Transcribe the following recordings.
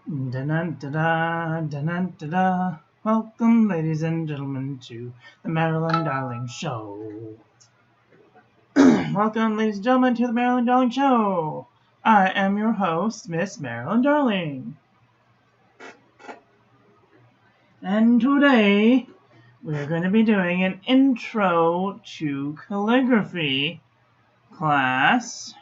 Da-da-da-da-da-da-da. Welcome, ladies and gentlemen, to the Marilyn Darling Show. Welcome, ladies and gentlemen, to the Marilyn Darling Show. I am your host, Miss Marilyn Darling. And today, we're going to be doing an intro to calligraphy class.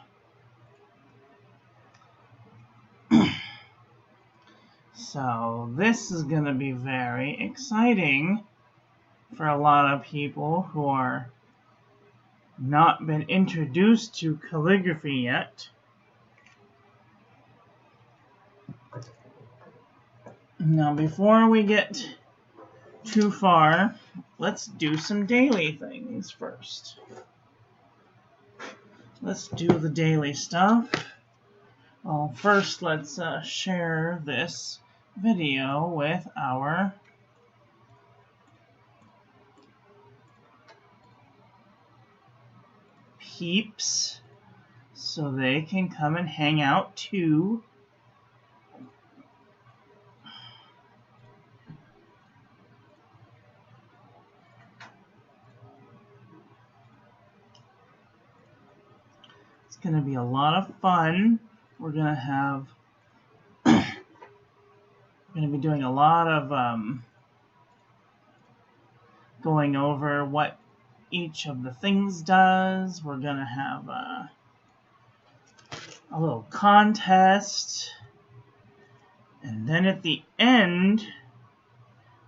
So this is going to be very exciting for a lot of people who are not been introduced to calligraphy yet. Now before we get too far, let's do some daily things first. Let's do the daily stuff. Well, first let's share this video with our peeps so they can come and hang out too. It's going to be a lot of fun. We're going to be doing a lot of going over what each of the things does. We're going to have a little contest. And then at the end,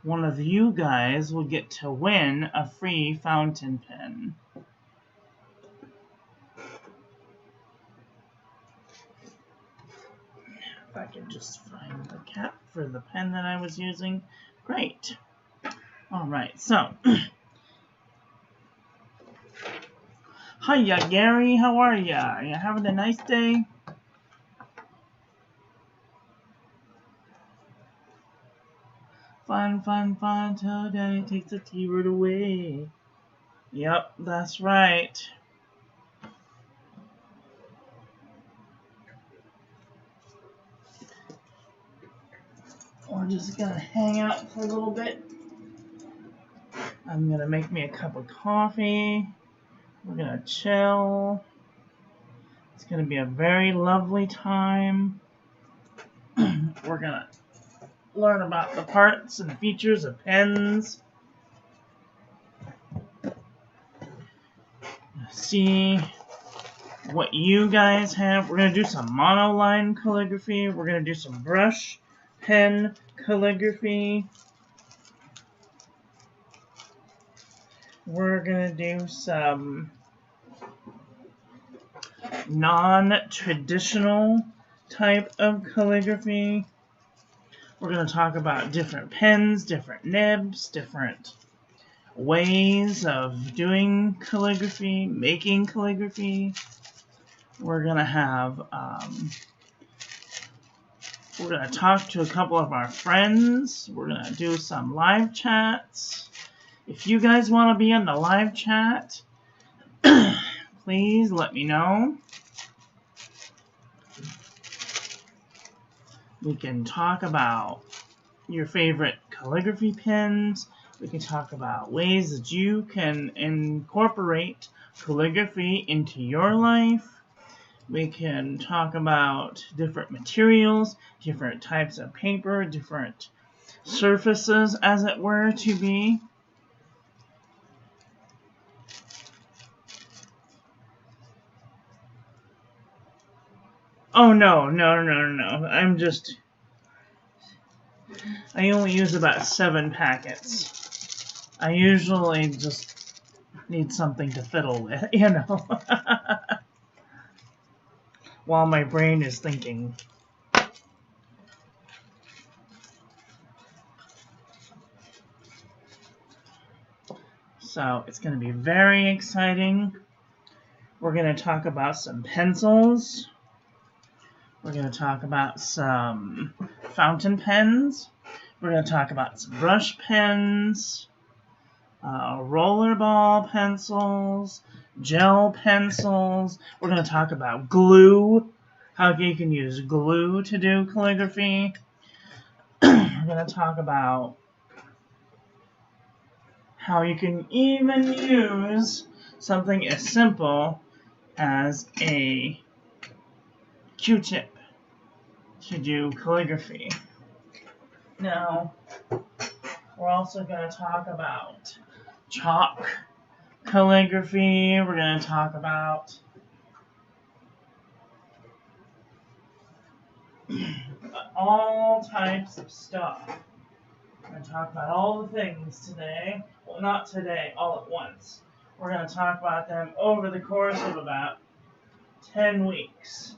one of you guys will get to win a free fountain pen. If I can just find the cap for the pen that I was using. Great. Alright, so. Hiya, Gary. How are ya? Are you having a nice day? Fun, fun, fun till daddy takes the T-word away. Yep, that's right. We're just gonna hang out for a little bit. I'm gonna make me a cup of coffee. We're gonna chill. It's gonna be a very lovely time. We're gonna learn about the parts and features of pens. See what you guys have. We're gonna do some monoline calligraphy. We're gonna do some brush pen calligraphy. We're gonna do some non-traditional type of calligraphy. We're gonna talk about different pens, different nibs, different ways of doing calligraphy, making calligraphy. We're gonna have we're going to talk to a couple of our friends. We're going to do some live chats. If you guys want to be in the live chat, please let me know. We can talk about your favorite calligraphy pens. We can talk about ways that you can incorporate calligraphy into your life. We can talk about different materials, different types of paper, different surfaces, as it were, to be. Oh, no. I only use about 7 packets. I usually just need something to fiddle with, you know. While my brain is thinking. So it's going to be very exciting. We're going to talk about some pencils. We're going to talk about some fountain pens. We're going to talk about some brush pens, rollerball pencils, gel pencils. We're going to talk about glue, how you can use glue to do calligraphy. We're going to talk about how you can even use something as simple as a Q-tip to do calligraphy. Now, we're also going to talk about chalk calligraphy. We're going to talk about all types of stuff. We're going to talk about all the things today. Well, not today, all at once. We're going to talk about them over the course of about 10 weeks.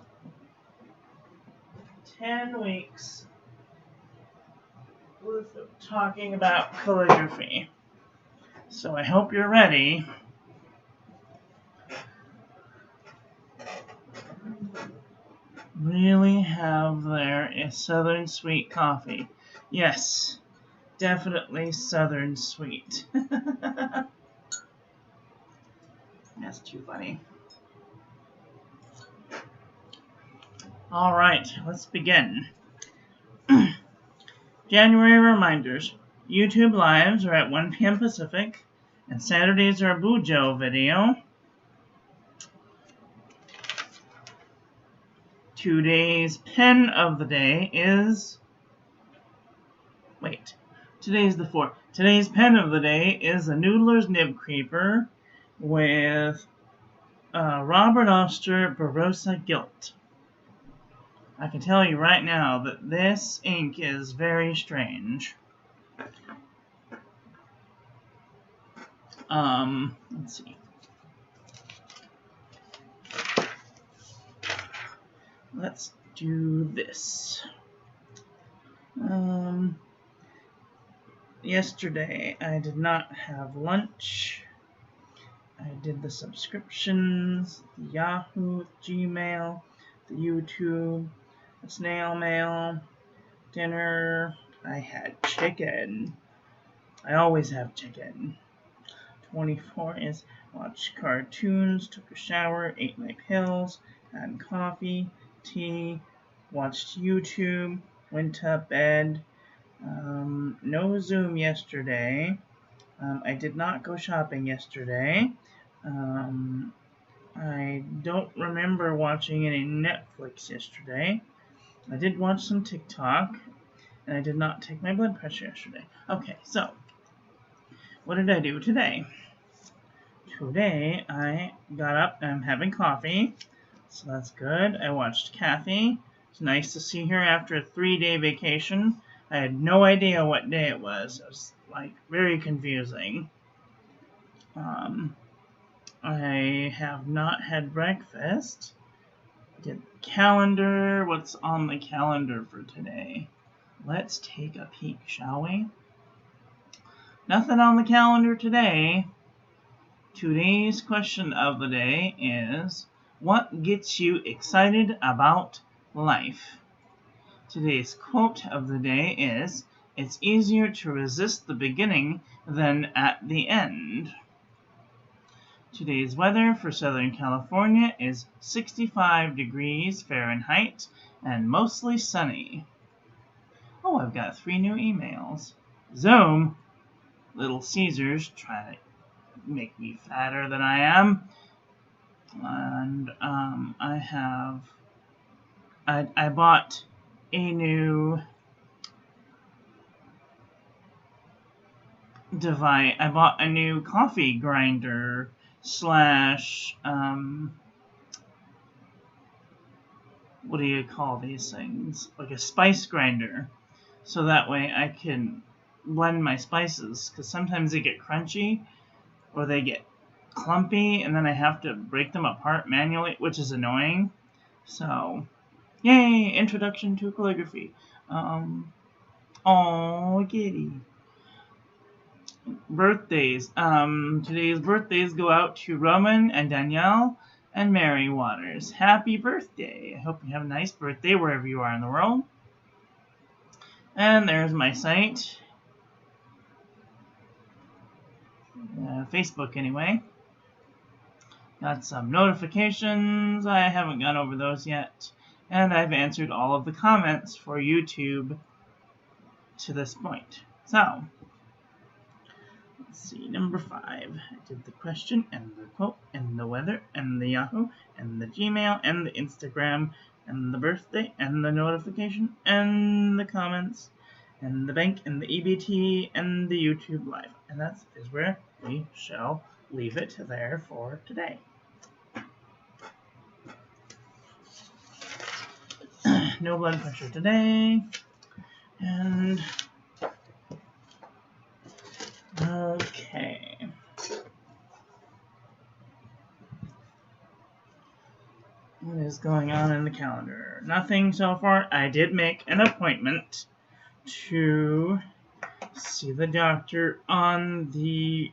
10 weeks worth of talking about calligraphy. So I hope you're ready. Really have there a Southern Sweet coffee. Yes, definitely Southern Sweet. That's too funny. Alright, let's begin. January reminders. YouTube lives are at 1 p.m. Pacific, and Saturdays are a Bujo video. Today's pen of the day is... today's the 4th. Today's pen of the day is a NOODLERS Nib Creeper with Robert Oster Barossa Gilt. I can tell you right now that this ink is very strange. Let's see. Let's do this. Yesterday I did not have lunch. I did the subscriptions, the Yahoo, Gmail, the YouTube, the snail mail, dinner. I had chicken. I always have chicken. 24 is watched cartoons, took a shower, ate my pills, had coffee, tea, watched YouTube, went to bed. No Zoom yesterday. I did not go shopping yesterday. I don't remember watching any Netflix yesterday. I did watch some TikTok, and I did not take my blood pressure yesterday. Okay, so, what did I do today? Today, I got up and I'm having coffee, so that's good. I watched Kathy. It's nice to see her after a 3-day vacation. I had no idea what day it was. It was, very confusing. I have not had breakfast. Did calendar. What's on the calendar for today? Let's take a peek, shall we? Nothing on the calendar today. Today's question of the day is, what gets you excited about life? Today's quote of the day is, it's easier to resist the beginning than at the end. Today's weather for Southern California is 65 degrees Fahrenheit and mostly sunny. Oh, I've got 3 new emails. Zoom, Little Caesars, trying to make me fatter than I am. And I bought a new device. I bought a new coffee grinder slash what do you call these things? Like a spice grinder, so that way I can blend my spices, because sometimes they get crunchy or they get clumpy and then I have to break them apart manually, which is annoying. So yay, introduction to calligraphy. Oh, kitty. Birthdays. Today's birthdays go out to Roman and Danielle and Mary Waters. Happy birthday. I hope you have a nice birthday wherever you are in the world. And there's my site. Facebook anyway. Got some notifications. I haven't gone over those yet. And I've answered all of the comments for YouTube. to this point. So, let's see, number 5. I did the question, and the quote, and the weather, and the Yahoo, and the Gmail, and the Instagram, and the birthday, and the notification, and the comments, and the bank, and the EBT, and the YouTube Live. And that is where we shall leave it there for today. No blood pressure today. And okay. What is going on in the calendar? Nothing so far. I did make an appointment to see the doctor on the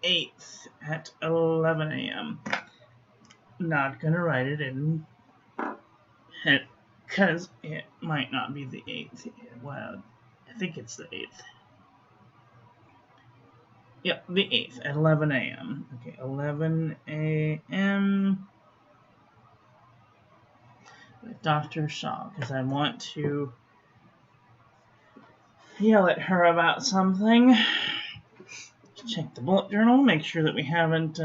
8th at 11 a.m. Not gonna write it in because it might not be the 8th. Well, I think it's the 8th. Yep, the 8th at 11 a.m. Okay, 11 a.m. with Dr. Shaw, because I want to yell at her about something. Check the bullet journal, make sure that we haven't.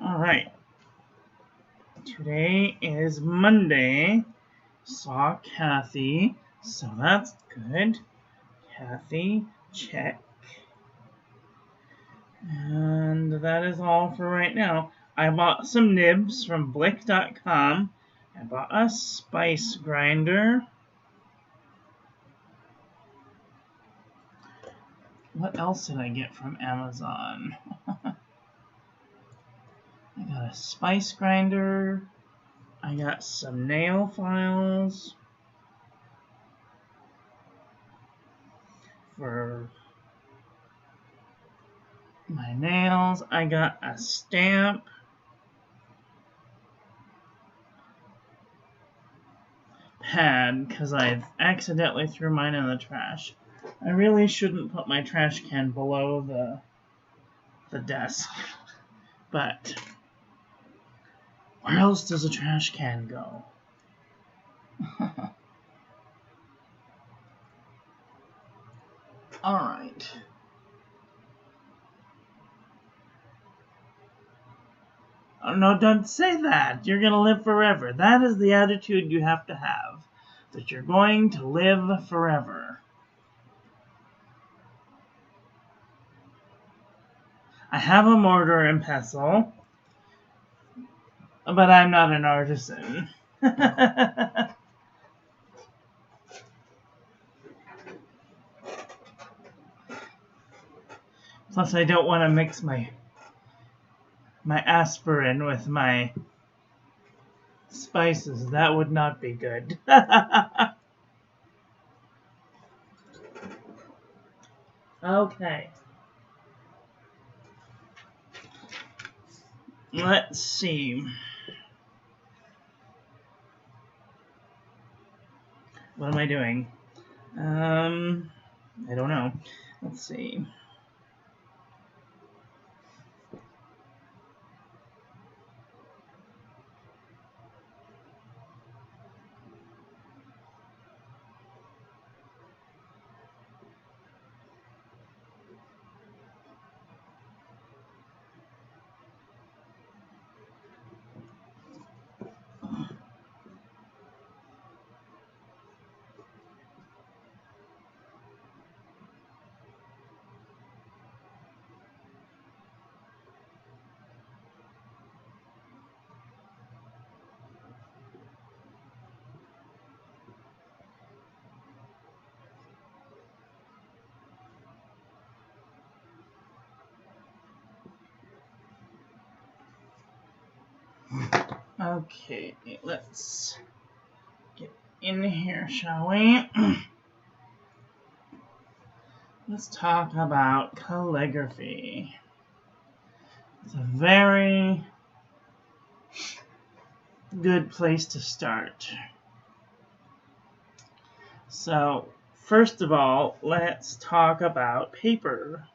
Alright. Today is Monday. Saw Kathy, so that's good. Kathy, check. And that is all for right now. I bought some nibs from Blick.com. I bought a spice grinder. What else did I get from Amazon? I got a spice grinder. I got some nail files for my nails. I got a stamp. Pad, because I accidentally threw mine in the trash. I really shouldn't put my trash can below the desk, but where else does a trash can go? Alright. Oh, no, don't say that. You're going to live forever. That is the attitude you have to have. That you're going to live forever. I have a mortar and pestle, but I'm not an artisan. Plus, I don't want to mix my aspirin with my spices. That would not be good. Okay. Let's see. What am I doing? I don't know. Let's see. Okay, let's get in here, shall we? Let's talk about calligraphy. It's a very good place to start. So, first of all, let's talk about paper.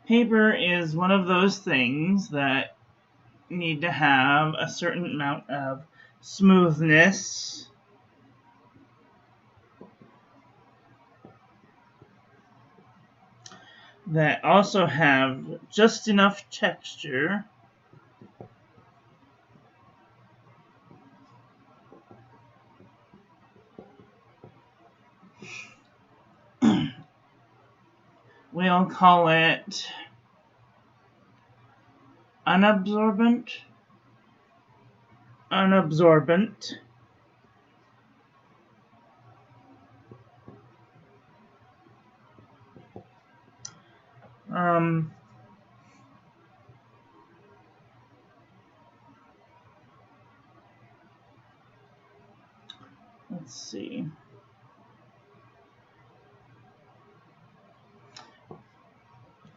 Paper is one of those things that need to have a certain amount of smoothness. That also have just enough texture we'll call it unabsorbent. Let's see.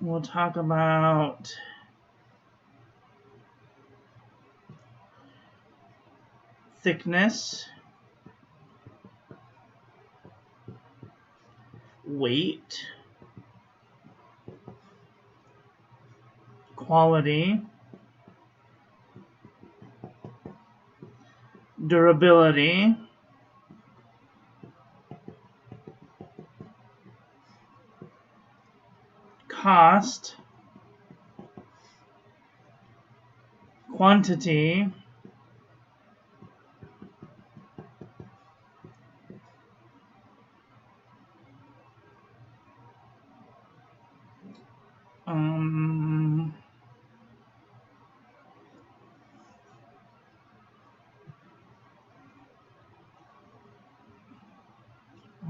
We'll talk about thickness, weight, quality, durability, cost, quantity,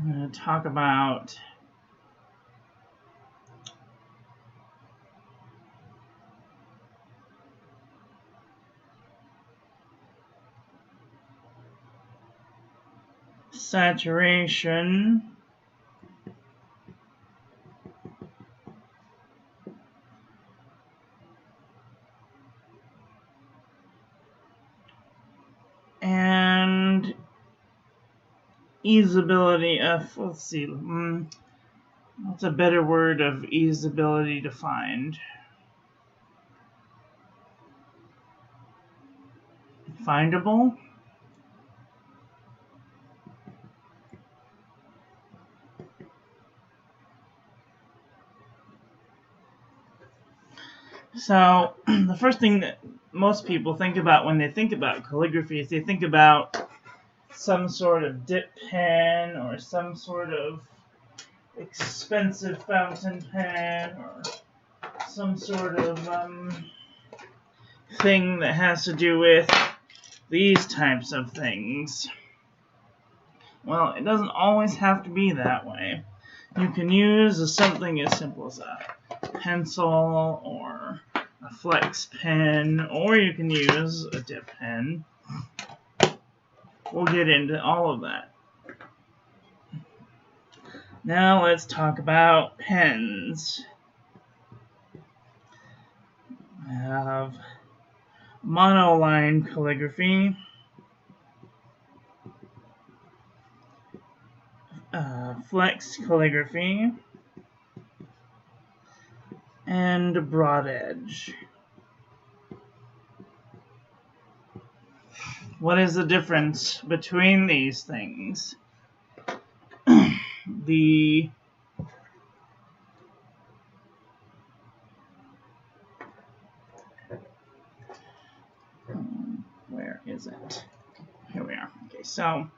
I'm going to talk about saturation, and easeability of, let's see, what's a better word of easeability to find? Findable? So, the first thing that most people think about when they think about calligraphy is they think about some sort of dip pen or some sort of expensive fountain pen or some sort of thing that has to do with these types of things. Well, it doesn't always have to be that way. You can use something as simple as a pencil or a flex pen, or you can use a dip pen. We'll get into all of that. Now let's talk about pens. I have monoline calligraphy, flex calligraphy, and broad edge. What is the difference between these things? Where is it? Here we are. Okay, so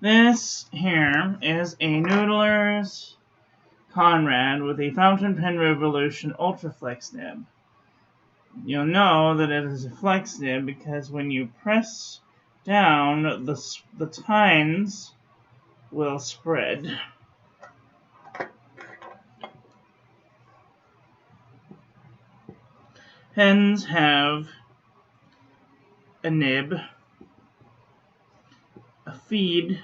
this here is a NOODLERS KONRAD with a Fountain Pen Revolution ULTRAFLEX nib. You'll know that it is a flex nib because when you press down, the tines will spread. Pens have a nib, a feed,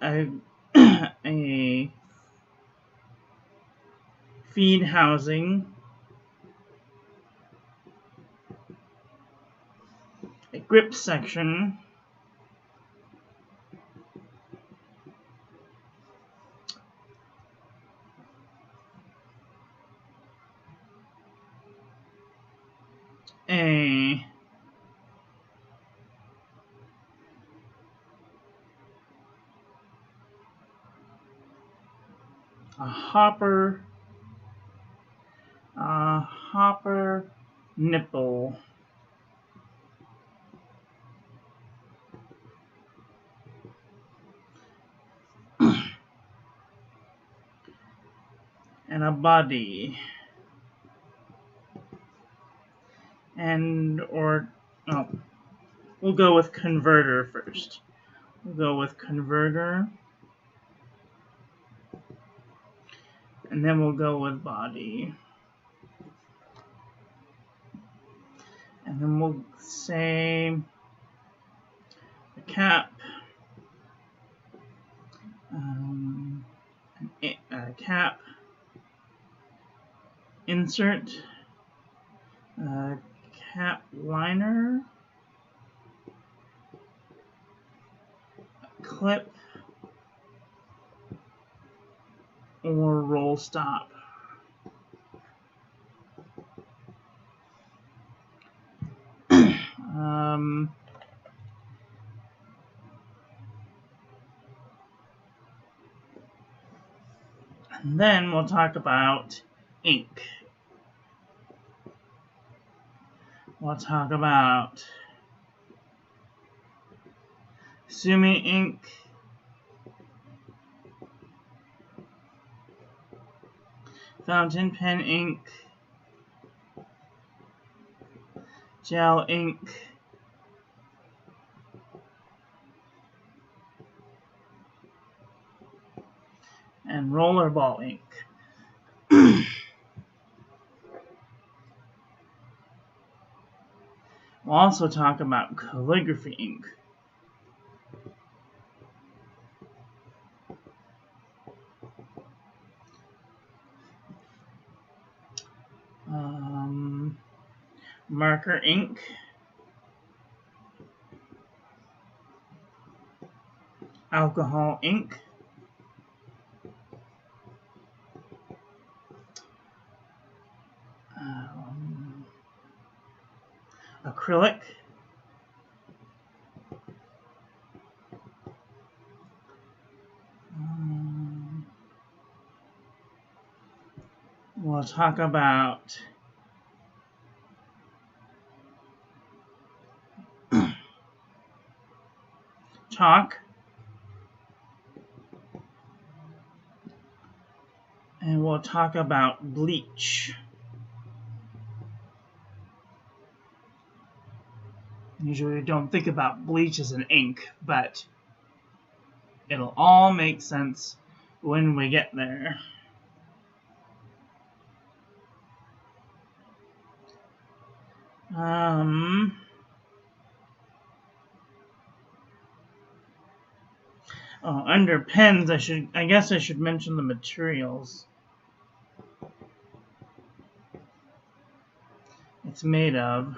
a feed housing, a grip section, a hopper nipple. And a body. We'll go with converter first. We'll go with converter. And then we'll go with body. And then we'll say a cap. A cap. Insert. Cap liner. Clip. Or roll stop. And then we'll talk about ink. We'll talk about Sumi ink, fountain pen ink, gel ink, and rollerball ink. We'll also talk about calligraphy ink. Marker ink. Alcohol ink. Acrylic. We'll talk about chalk. And we'll talk about bleach. Usually we don't think about bleach as an ink, but it'll all make sense when we get there. Under pens, I guess I should mention the materials it's made of.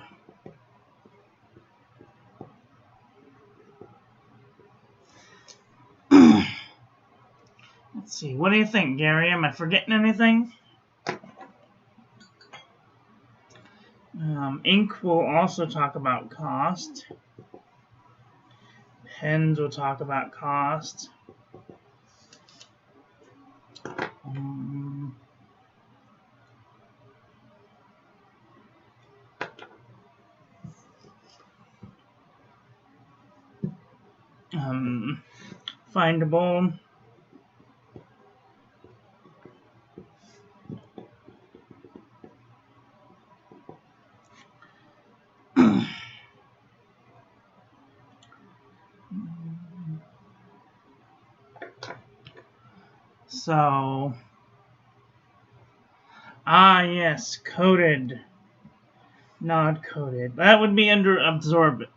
Let's see, what do you think, Gary? Am I forgetting anything? Ink will also talk about cost. Pens will talk about cost. Findable. So, yes, coated, not coated. That would be under absorbency.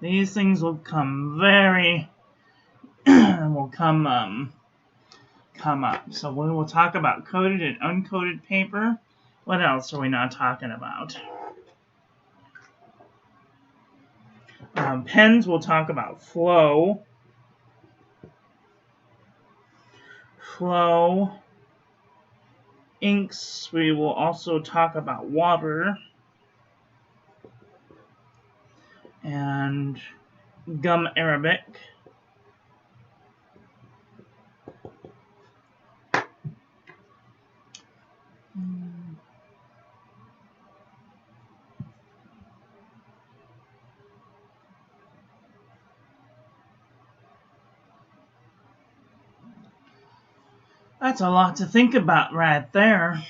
These things will come come up. So we will talk about coated and uncoated paper. What else are we not talking about? Pens will talk about flow. flow. Inks, we will also talk about water. And gum Arabic. That's a lot to think about right there.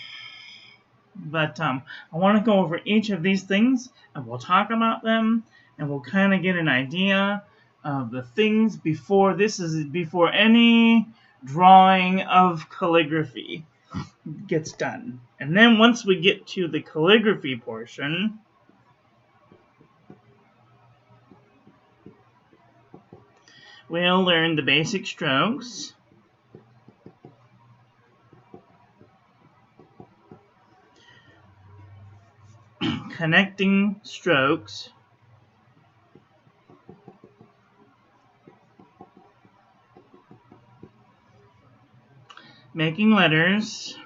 But I want to go over each of these things, and we'll talk about them, and we'll kind of get an idea of the things before any drawing of calligraphy gets done. And then once we get to the calligraphy portion, we'll learn the basic strokes, connecting strokes, making letters,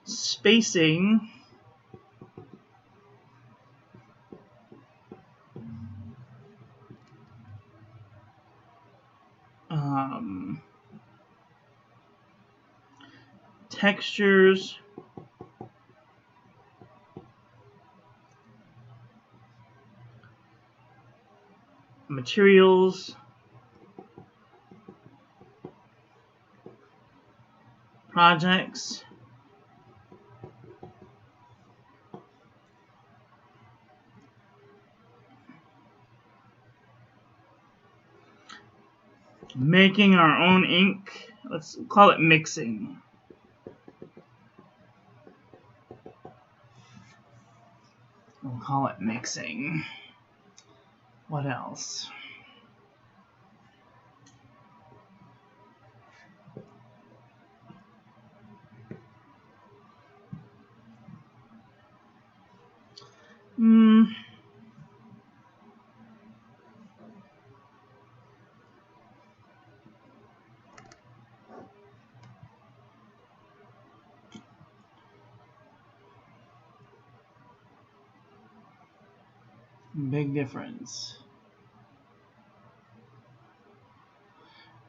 spacing, textures, materials, projects, making our own ink. Let's call it mixing. We'll call it mixing. What else? Big difference.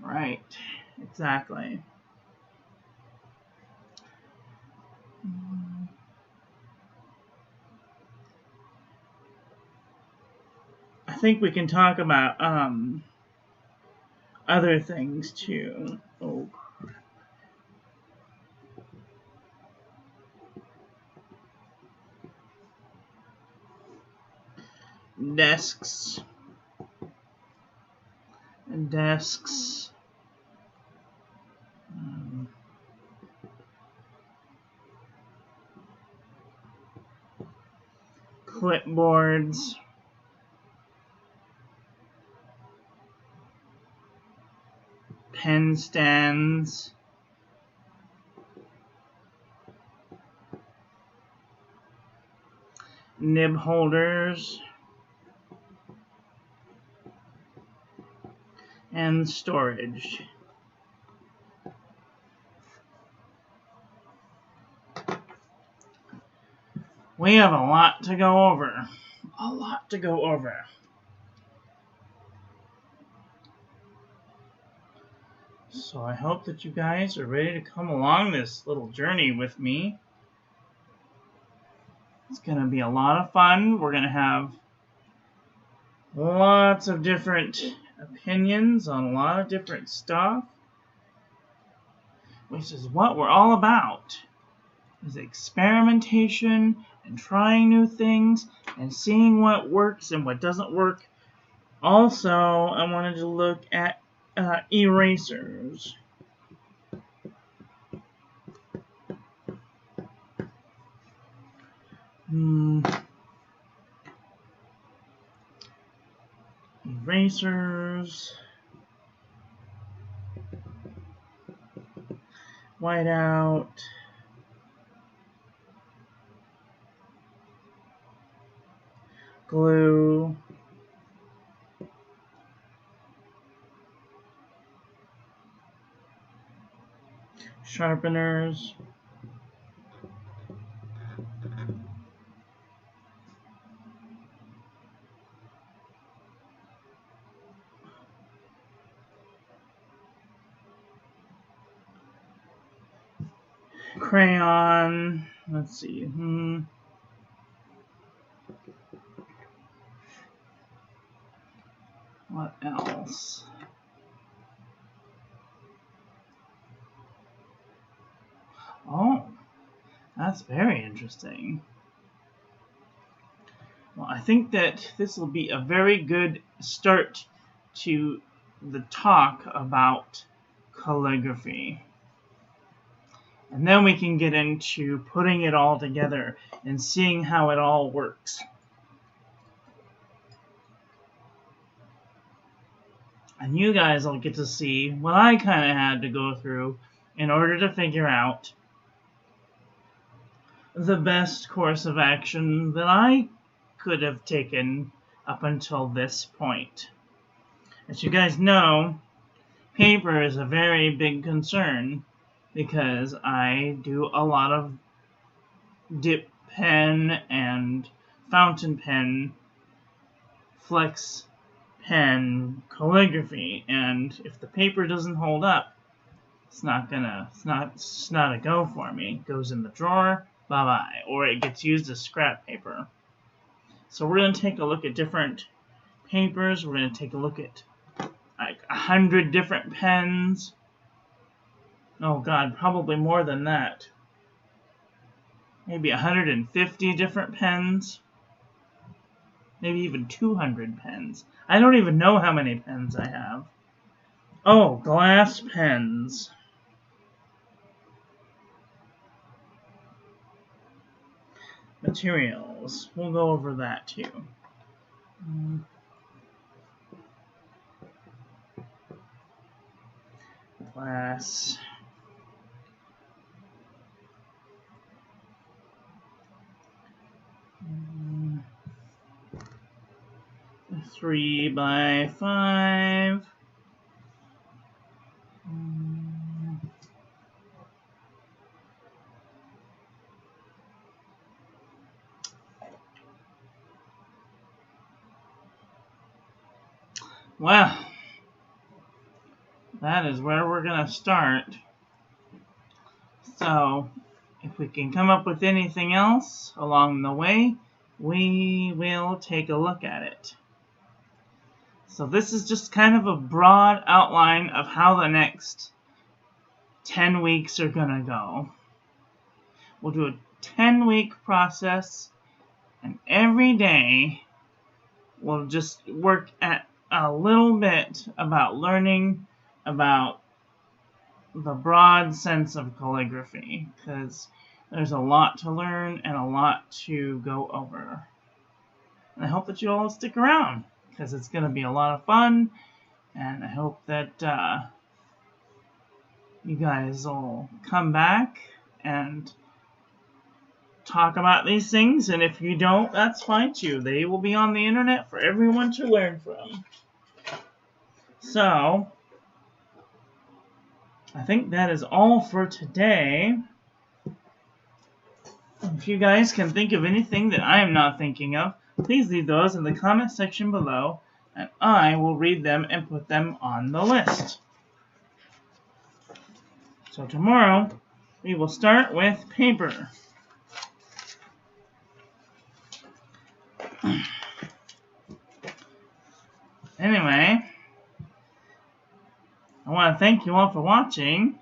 Right, exactly. I think we can talk about other things too. Oh. Desks. Clipboards. Pen stands. Nib holders. And storage. We have a lot to go over. A lot to go over. So I hope that you guys are ready to come along this little journey with me. It's going to be a lot of fun. We're going to have lots of different opinions on a lot of different stuff, which is what we're all about, is experimentation and trying new things and seeing what works and what doesn't work. Also, I wanted to look at erasers. Erasers, whiteout, glue, sharpeners. Crayon. Let's see. What else? Oh, that's very interesting. Well, I think that this will be a very good start to the talk about calligraphy. And then we can get into putting it all together and seeing how it all works. And you guys will get to see what I kind of had to go through in order to figure out the best course of action that I could have taken up until this point. As you guys know, paper is a very big concern because I do a lot of dip pen and fountain pen, flex pen calligraphy, and if the paper doesn't hold up, it's not a go for me. It goes in the drawer, bye-bye, or it gets used as scrap paper. So we're going to take a look at different papers. We're going to take a look at like 100 different pens. Oh god, probably more than that. Maybe 150 different pens. Maybe even 200 pens. I don't even know how many pens I have. Oh, glass pens. Materials. We'll go over that too. Glass. Three by 5. Well, that is where we're going to start. So, if we can come up with anything else along the way, we will take a look at it. So this is just kind of a broad outline of how the next 10 weeks are going to go. We'll do a 10-week process, and every day we'll just work at a little bit about learning about the broad sense of calligraphy, because there's a lot to learn and a lot to go over. And I hope that you all stick around, because it's going to be a lot of fun, and I hope that you guys will come back and talk about these things, and if you don't, that's fine too. They will be on the internet for everyone to learn from. So, I think that is all for today. If you guys can think of anything that I am not thinking of, please leave those in the comment section below, and I will read them and put them on the list. So tomorrow, we will start with paper. Anyway, I want to thank you all for watching.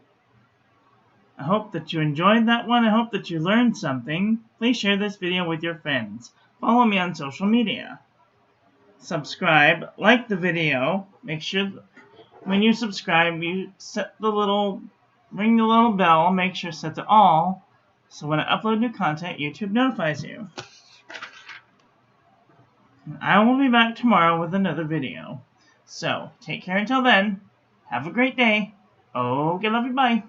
I hope that you enjoyed that one. I hope that you learned something. Please share this video with your friends. Follow me on social media. Subscribe, like the video. Make sure when you subscribe, you ring the little bell. Make sure it's set to all, so when I upload new content, YouTube notifies you. And I will be back tomorrow with another video. So, take care until then. Have a great day. Okay, love you, bye.